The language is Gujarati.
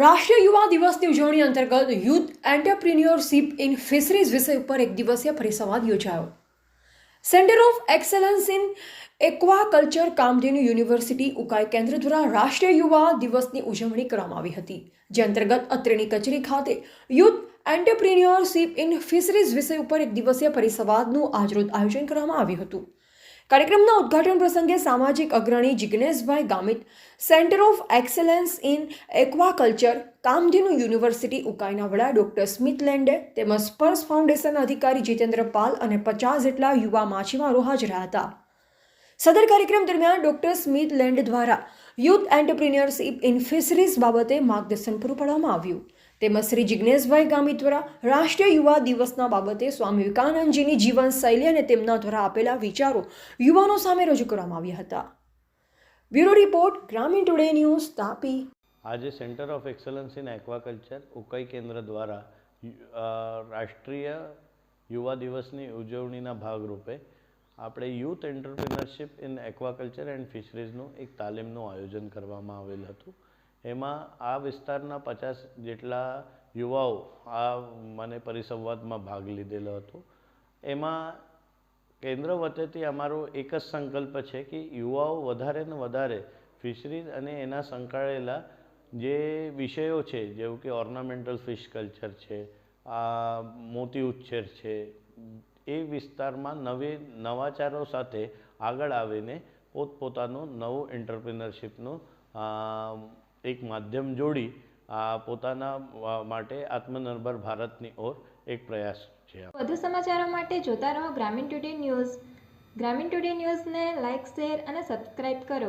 રાષ્ટ્રીય યુવા દિવસની ઉજવણી અંતર્ગત યુથ એન્ટરપ્રિન્યોરશિપ ઇન ફિશરીઝ વિષય ઉપર એક દિવસીય પરિસંવાદ યોજાયો. Centre of excellence in aquaculture Kamdhenu university Ukai કેન્દ્ર દ્વારા રાષ્ટ્રીય યુવા દિવસની ઉજવણી કરવામાં આવી હતી, જે અંતર્ગત અત્રેની કચેરી ખાતે યુથ એન્ટરપ્રિન્યોરશિપ ઇન ફિશરીઝ વિષય ઉપર એક દિવસીય પરિસંવાદનું આજરોજ આયોજન કરવામાં આવ્યું હતું. કાર્યક્રમના ઉદ્ઘાટન પ્રસંગે સામાજિક અગ્રણી Jigneshbhai Gamit, centre of excellence in aquaculture Kamdhenu university ઉકાઈના વડા ડોક્ટર સ્મિથ લેન્ડે તેમજ સ્પર્શ ફાઉન્ડેશનના અધિકારી જીતેન્દ્ર પાલ અને 50 જેટલા યુવા માછીમારો હાજર હતા. સદર કાર્યક્રમ દરમિયાન ડોક્ટર સ્મિથ લેન્ડ દ્વારા યુથ એન્ટરપ્રિન્યોરશિપ ઇન ફિશરીઝ બાબતે માર્ગદર્શન પૂરું પાડવામાં આવ્યું. તેમજ શ્રી જિગ્નેશભાઈ ગામિત દ્વારા રાષ્ટ્રીય યુવા દિવસના બાબતે સ્વામી વિવેકાનંદજીની જીવનશૈલી અને તેમના દ્વારા આપેલા વિચારો યુવાનો સામે રજૂ કરવામાં આવ્યા હતા. Bureau report, Gramin today news, Tapi. આજે centre of excellence in aquaculture Ukai કેન્દ્ર દ્વારા રાષ્ટ્રીય યુવા દિવસની ઉજવણીના ભાગરૂપે આપણે youth entrepreneurship in aquaculture and ફિશરીઝનું એક તાલીમનું આયોજન કરવામાં આવેલ હતું. એમાં આ વિસ્તારના 50 જેટલા યુવાઓ મને પરિસંવાદમાં ભાગ લીધેલો હતો. એમાં કેન્દ્ર વતીથી અમારો એક જ સંકલ્પ છે કે યુવાઓ વધારે ને વધારે ફિશરીઝ અને એના સંકળાયેલા જે વિષયો છે, જેવું કે ઓર્નામેન્ટલ ફિશ કલ્ચર છે, મોતી ઉછેર છે, એ વિસ્તારમાં નવાચારો સાથે આગળ આવીને પોતપોતાનું નવું એન્ટરપ્રિનરશિપનું એક માધ્યમ જોડી પોતાના માટે આત્મનિર્ભર ભારતની ઓર એક પ્રયાસ છે. વધુ સમાચારો માટે જોતા રહો ગ્રામીણ ટુડે ન્યૂઝ. ગ્રામીણ ટુડે ન્યૂઝને લાઇક, શેર અને સબસ્ક્રાઇબ કરો.